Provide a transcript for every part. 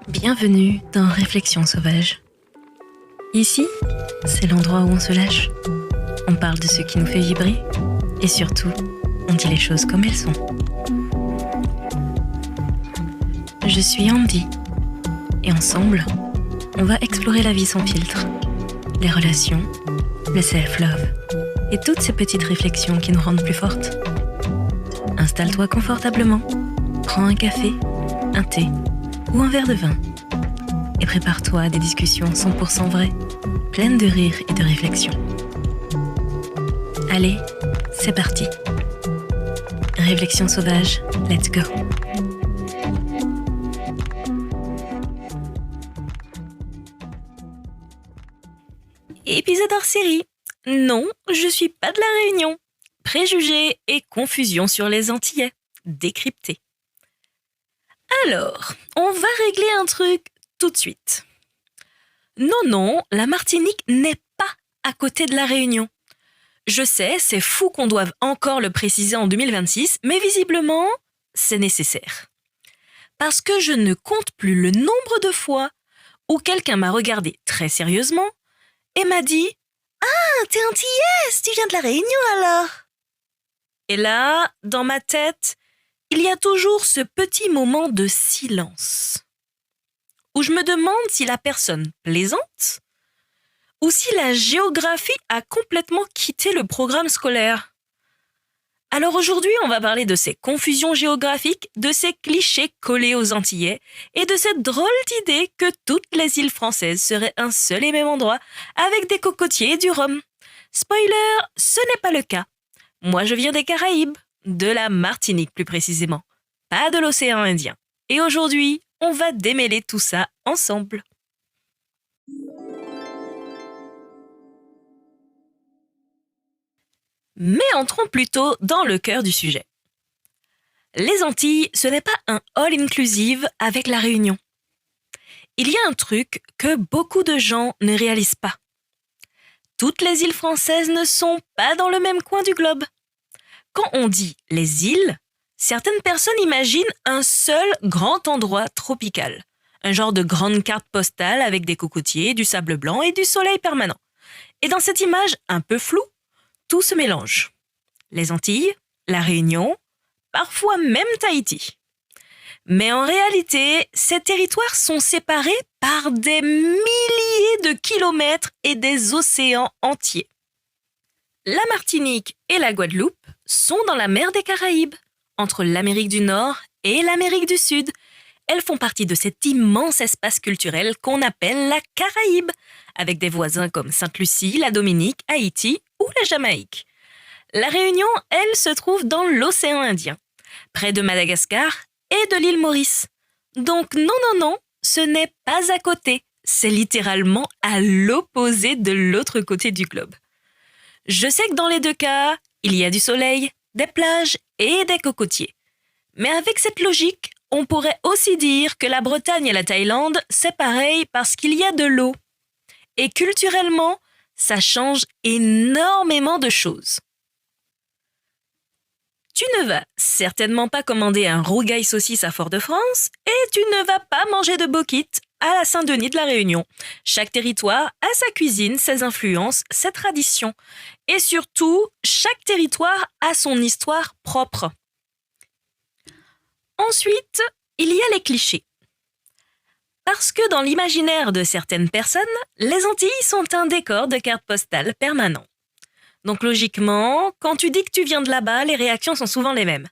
Bienvenue dans Réflexions sauvages. Ici, c'est l'endroit où on se lâche. On parle de ce qui nous fait vibrer et surtout, on dit les choses comme elles sont. Je suis Andy et ensemble, on va explorer la vie sans filtre, les relations, le self-love et toutes ces petites réflexions qui nous rendent plus fortes. Installe-toi confortablement, prends un café, un thé ou un verre de vin et prépare-toi à des discussions 100% vraies, pleines de rire et de réflexion. Allez, c'est parti. Réflexion sauvage, let's go. Épisode hors série. Non, je suis pas de la Réunion. Préjugés et confusion sur les Antillais. Décrypté. Alors, on va régler un truc tout de suite. Non, la Martinique n'est pas à côté de la Réunion. Je sais, c'est fou qu'on doive encore le préciser en 2026, mais visiblement, c'est nécessaire. Parce que je ne compte plus le nombre de fois où quelqu'un m'a regardé très sérieusement et m'a dit « Ah, t'es antillaise, tu viens de la Réunion alors ?» Et là, dans ma tête, il y a toujours ce petit moment de silence où je me demande si la personne plaisante ou si la géographie a complètement quitté le programme scolaire. Alors aujourd'hui, on va parler de ces confusions géographiques, de ces clichés collés aux Antillais et de cette drôle d'idée que toutes les îles françaises seraient un seul et même endroit avec des cocotiers et du rhum. Spoiler, ce n'est pas le cas. Moi, je viens des Caraïbes, de la Martinique plus précisément, pas de l'océan Indien. Et aujourd'hui, on va démêler tout ça ensemble. Mais entrons plutôt dans le cœur du sujet. Les Antilles, ce n'est pas un all-inclusive avec la Réunion. Il y a un truc que beaucoup de gens ne réalisent pas. Toutes les îles françaises ne sont pas dans le même coin du globe. Quand on dit les îles, certaines personnes imaginent un seul grand endroit tropical, un genre de grande carte postale avec des cocotiers, du sable blanc et du soleil permanent. Et dans cette image un peu floue, tout se mélange. Les Antilles, la Réunion, parfois même Tahiti. Mais en réalité, ces territoires sont séparés par des milliers de kilomètres et des océans entiers. La Martinique et la Guadeloupe sont dans la mer des Caraïbes, entre l'Amérique du Nord et l'Amérique du Sud. Elles font partie de cet immense espace culturel qu'on appelle la Caraïbe, avec des voisins comme Sainte-Lucie, la Dominique, Haïti ou la Jamaïque. La Réunion, elle, se trouve dans l'océan Indien, près de Madagascar et de l'île Maurice. Donc non, ce n'est pas à côté, c'est littéralement à l'opposé de l'autre côté du globe. Je sais que dans les deux cas, il y a du soleil, des plages et des cocotiers. Mais avec cette logique, on pourrait aussi dire que la Bretagne et la Thaïlande, c'est pareil parce qu'il y a de l'eau. Et culturellement, ça change énormément de choses. Tu ne vas certainement pas commander un rougail saucisse à Fort-de-France et tu ne vas pas manger de bokit à la Saint-Denis de la Réunion. Chaque territoire a sa cuisine, ses influences, ses traditions. Et surtout, chaque territoire a son histoire propre. Ensuite, il y a les clichés. Parce que dans l'imaginaire de certaines personnes, les Antilles sont un décor de carte postale permanent. Donc logiquement, quand tu dis que tu viens de là-bas, les réactions sont souvent les mêmes.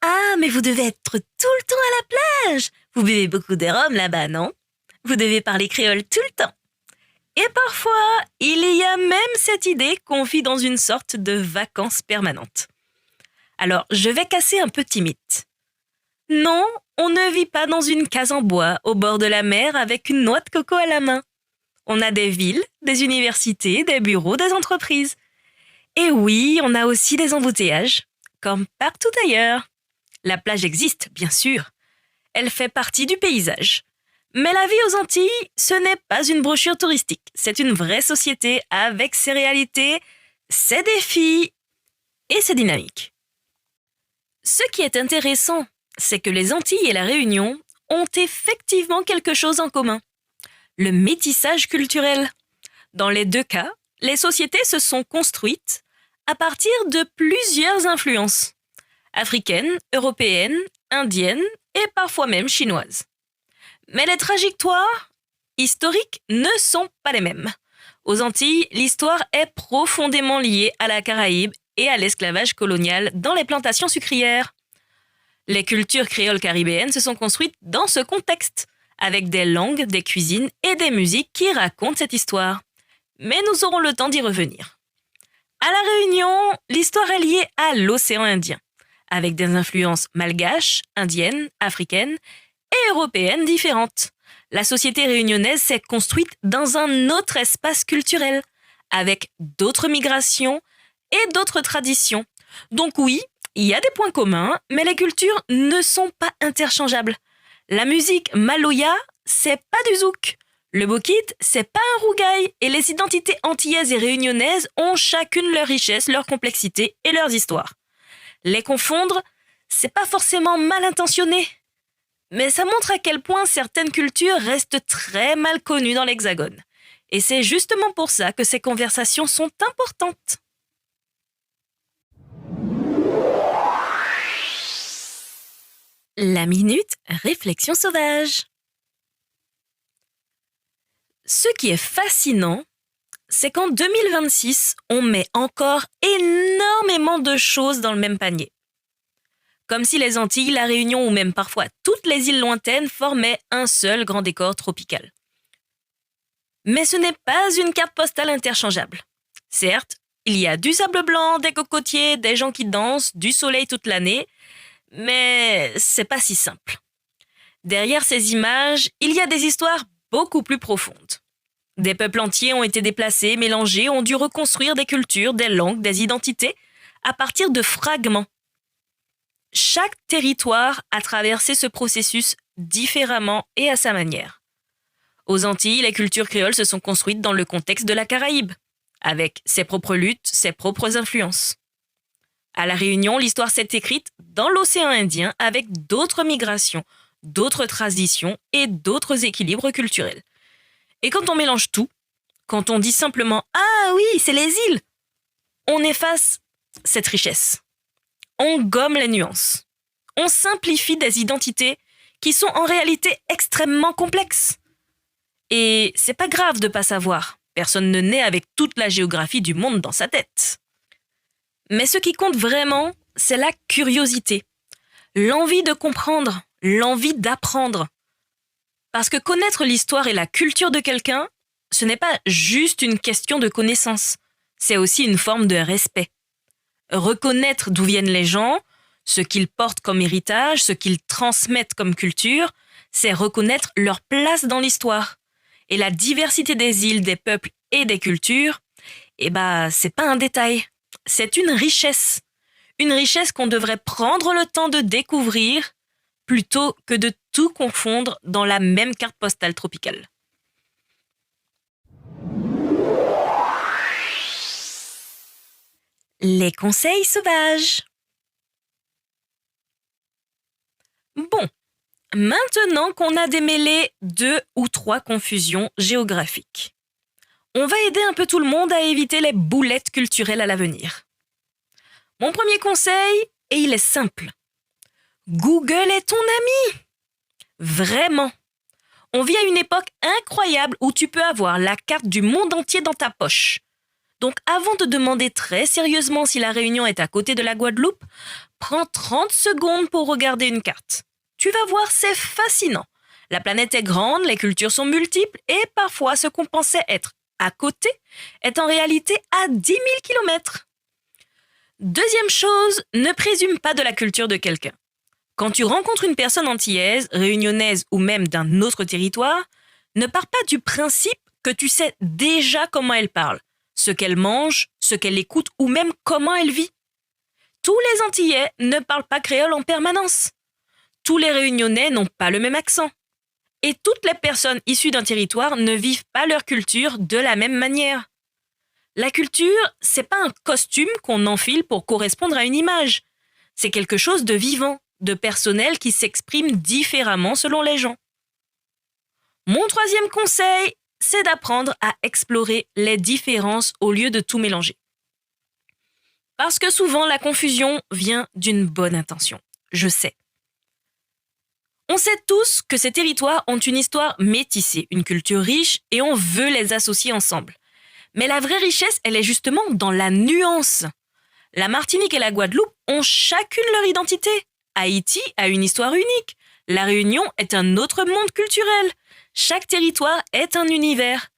Ah, mais vous devez être tout le temps à la plage. Vous buvez beaucoup de rhum là-bas, non? Vous devez parler créole tout le temps. Et parfois, il y a même cette idée qu'on vit dans une sorte de vacances permanentes. Alors, je vais casser un petit mythe. Non, on ne vit pas dans une case en bois, au bord de la mer, avec une noix de coco à la main. On a des villes, des universités, des bureaux, des entreprises. Et oui, on a aussi des embouteillages, comme partout ailleurs. La plage existe, bien sûr. Elle fait partie du paysage. Mais la vie aux Antilles, ce n'est pas une brochure touristique. C'est une vraie société avec ses réalités, ses défis et ses dynamiques. Ce qui est intéressant, c'est que les Antilles et la Réunion ont effectivement quelque chose en commun. Le métissage culturel. Dans les deux cas, les sociétés se sont construites à partir de plusieurs influences. Africaines, européennes, indiennes et parfois même chinoises. Mais les trajectoires historiques ne sont pas les mêmes. Aux Antilles, l'histoire est profondément liée à la Caraïbe et à l'esclavage colonial dans les plantations sucrières. Les cultures créoles caribéennes se sont construites dans ce contexte, avec des langues, des cuisines et des musiques qui racontent cette histoire. Mais nous aurons le temps d'y revenir. À La Réunion, l'histoire est liée à l'océan Indien, avec des influences malgaches, indiennes, africaines et européennes différentes. La société réunionnaise s'est construite dans un autre espace culturel, avec d'autres migrations et d'autres traditions. Donc oui, il y a des points communs, mais les cultures ne sont pas interchangeables. La musique maloya, c'est pas du zouk. Le bokit, c'est pas un rougail. Et les identités antillaises et réunionnaises ont chacune leur richesse, leur complexité et leurs histoires. Les confondre, c'est pas forcément mal intentionné. Mais ça montre à quel point certaines cultures restent très mal connues dans l'Hexagone. Et c'est justement pour ça que ces conversations sont importantes. La minute réflexion sauvage. Ce qui est fascinant, c'est qu'en 2026, on met encore énormément de choses dans le même panier. Comme si les Antilles, la Réunion ou même parfois toutes les îles lointaines formaient un seul grand décor tropical. Mais ce n'est pas une carte postale interchangeable. Certes, il y a du sable blanc, des cocotiers, des gens qui dansent, du soleil toute l'année, mais c'est pas si simple. Derrière ces images, il y a des histoires beaucoup plus profondes. Des peuples entiers ont été déplacés, mélangés, ont dû reconstruire des cultures, des langues, des identités à partir de fragments. Chaque territoire a traversé ce processus différemment et à sa manière. Aux Antilles, les cultures créoles se sont construites dans le contexte de la Caraïbe, avec ses propres luttes, ses propres influences. À La Réunion, l'histoire s'est écrite dans l'océan Indien avec d'autres migrations, d'autres traditions et d'autres équilibres culturels. Et quand on mélange tout, quand on dit simplement « Ah oui, c'est les îles », on efface cette richesse. On gomme les nuances. On simplifie des identités qui sont en réalité extrêmement complexes. Et c'est pas grave de pas savoir. Personne ne naît avec toute la géographie du monde dans sa tête. Mais ce qui compte vraiment, c'est la curiosité. L'envie de comprendre, l'envie d'apprendre. Parce que connaître l'histoire et la culture de quelqu'un, ce n'est pas juste une question de connaissance. C'est aussi une forme de respect. Reconnaître d'où viennent les gens, ce qu'ils portent comme héritage, ce qu'ils transmettent comme culture, c'est reconnaître leur place dans l'histoire. Et la diversité des îles, des peuples et des cultures, c'est pas un détail. C'est une richesse. Une richesse qu'on devrait prendre le temps de découvrir plutôt que de tout confondre dans la même carte postale tropicale. Les conseils sauvages. Bon, maintenant qu'on a démêlé 2 ou 3 confusions géographiques, on va aider un peu tout le monde à éviter les boulettes culturelles à l'avenir. Mon premier conseil, et il est simple. Google est ton ami. Vraiment. On vit à une époque incroyable où tu peux avoir la carte du monde entier dans ta poche. Donc avant de demander très sérieusement si la Réunion est à côté de la Guadeloupe, prends 30 secondes pour regarder une carte. Tu vas voir, c'est fascinant. La planète est grande, les cultures sont multiples et parfois ce qu'on pensait être à côté est en réalité à 10 000 kilomètres. Deuxième chose, ne présume pas de la culture de quelqu'un. Quand tu rencontres une personne antillaise, réunionnaise ou même d'un autre territoire, ne pars pas du principe que tu sais déjà comment elle parle, ce qu'elle mange, ce qu'elle écoute ou même comment elle vit. Tous les Antillais ne parlent pas créole en permanence. Tous les Réunionnais n'ont pas le même accent. Et toutes les personnes issues d'un territoire ne vivent pas leur culture de la même manière. La culture, c'est pas un costume qu'on enfile pour correspondre à une image. C'est quelque chose de vivant, de personnel qui s'exprime différemment selon les gens. Mon troisième conseil, c'est d'apprendre à explorer les différences au lieu de tout mélanger. Parce que souvent, la confusion vient d'une bonne intention. Je sais. On sait tous que ces territoires ont une histoire métissée, une culture riche, et on veut les associer ensemble. Mais la vraie richesse, elle est justement dans la nuance. La Martinique et la Guadeloupe ont chacune leur identité. Haïti a une histoire unique. La Réunion est un autre monde culturel. Chaque territoire est un univers.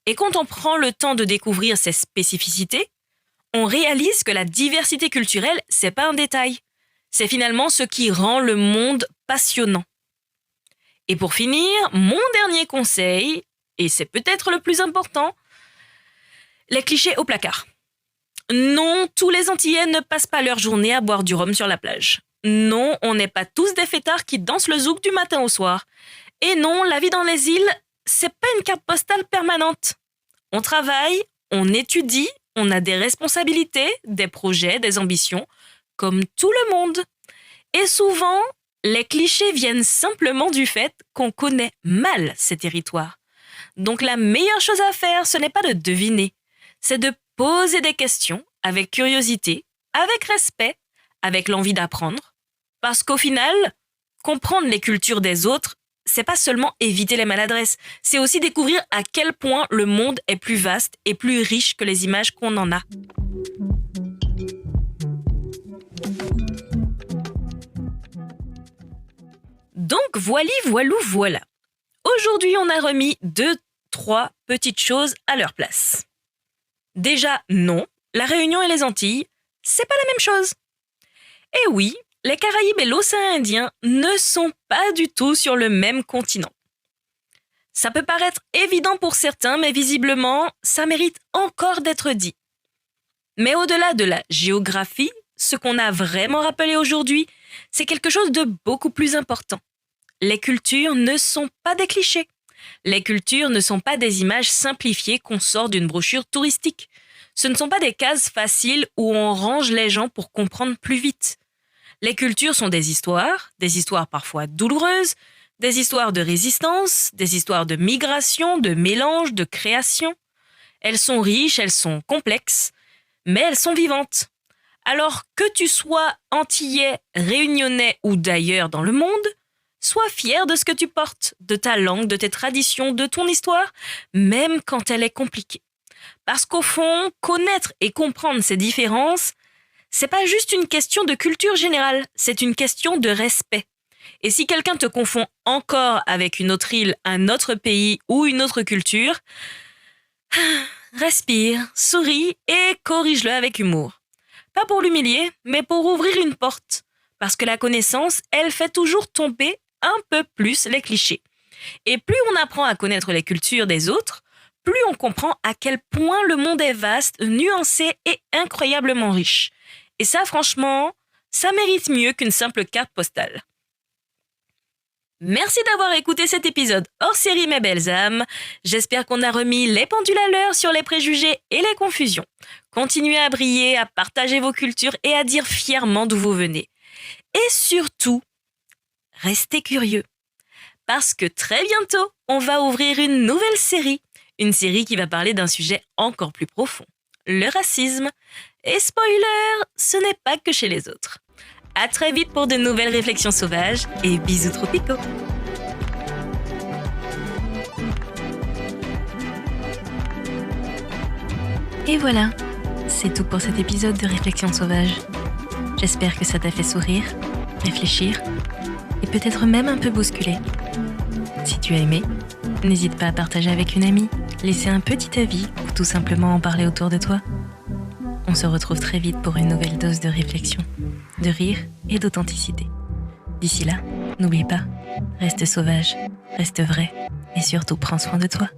Et quand on prend le temps de découvrir ces spécificités, on réalise que la diversité culturelle, c'est pas un détail. C'est finalement ce qui rend le monde passionnant. Et pour finir, mon dernier conseil, et c'est peut-être le plus important, les clichés au placard. Non, tous les Antillais ne passent pas leur journée à boire du rhum sur la plage. Non, on n'est pas tous des fêtards qui dansent le zouk du matin au soir. Et non, la vie dans les îles, c'est pas une carte postale permanente. On travaille, on étudie, on a des responsabilités, des projets, des ambitions, comme tout le monde. Et souvent, les clichés viennent simplement du fait qu'on connaît mal ces territoires. Donc la meilleure chose à faire, ce n'est pas de deviner, c'est de poser des questions avec curiosité, avec respect, avec l'envie d'apprendre. Parce qu'au final, comprendre les cultures des autres, c'est pas seulement éviter les maladresses, c'est aussi découvrir à quel point le monde est plus vaste et plus riche que les images qu'on en a. Donc voilà. Aujourd'hui, on a remis 2-3 petites choses à leur place. Déjà, non, la Réunion et les Antilles, c'est pas la même chose. Et oui, les Caraïbes et l'océan Indien ne sont pas du tout sur le même continent. Ça peut paraître évident pour certains, mais visiblement, ça mérite encore d'être dit. Mais au-delà de la géographie, ce qu'on a vraiment rappelé aujourd'hui, c'est quelque chose de beaucoup plus important. Les cultures ne sont pas des clichés. Les cultures ne sont pas des images simplifiées qu'on sort d'une brochure touristique. Ce ne sont pas des cases faciles où on range les gens pour comprendre plus vite. Les cultures sont des histoires parfois douloureuses, des histoires de résistance, des histoires de migration, de mélange, de création. Elles sont riches, elles sont complexes, mais elles sont vivantes. Alors que tu sois antillais, réunionnais ou d'ailleurs dans le monde, sois fier de ce que tu portes, de ta langue, de tes traditions, de ton histoire, même quand elle est compliquée. Parce qu'au fond, connaître et comprendre ces différences, c'est pas juste une question de culture générale, c'est une question de respect. Et si quelqu'un te confond encore avec une autre île, un autre pays ou une autre culture, respire, souris et corrige-le avec humour. Pas pour l'humilier, mais pour ouvrir une porte. Parce que la connaissance, elle fait toujours tomber un peu plus les clichés. Et plus on apprend à connaître les cultures des autres, plus on comprend à quel point le monde est vaste, nuancé et incroyablement riche. Et ça, franchement, ça mérite mieux qu'une simple carte postale. Merci d'avoir écouté cet épisode hors série Mes belles âmes. J'espère qu'on a remis les pendules à l'heure sur les préjugés et les confusions. Continuez à briller, à partager vos cultures et à dire fièrement d'où vous venez. Et surtout, restez curieux. Parce que très bientôt, on va ouvrir une nouvelle série. Une série qui va parler d'un sujet encore plus profond. Le racisme. Et spoiler, ce n'est pas que chez les autres. À très vite pour de nouvelles réflexions sauvages et bisous tropicaux. Et voilà, c'est tout pour cet épisode de Réflexions sauvages. J'espère que ça t'a fait sourire, réfléchir et peut-être même un peu bousculer. Si tu as aimé, n'hésite pas à partager avec une amie, laisser un petit avis ou tout simplement en parler autour de toi. On se retrouve très vite pour une nouvelle dose de réflexion, de rire et d'authenticité. D'ici là, n'oublie pas, reste sauvage, reste vrai et surtout prends soin de toi.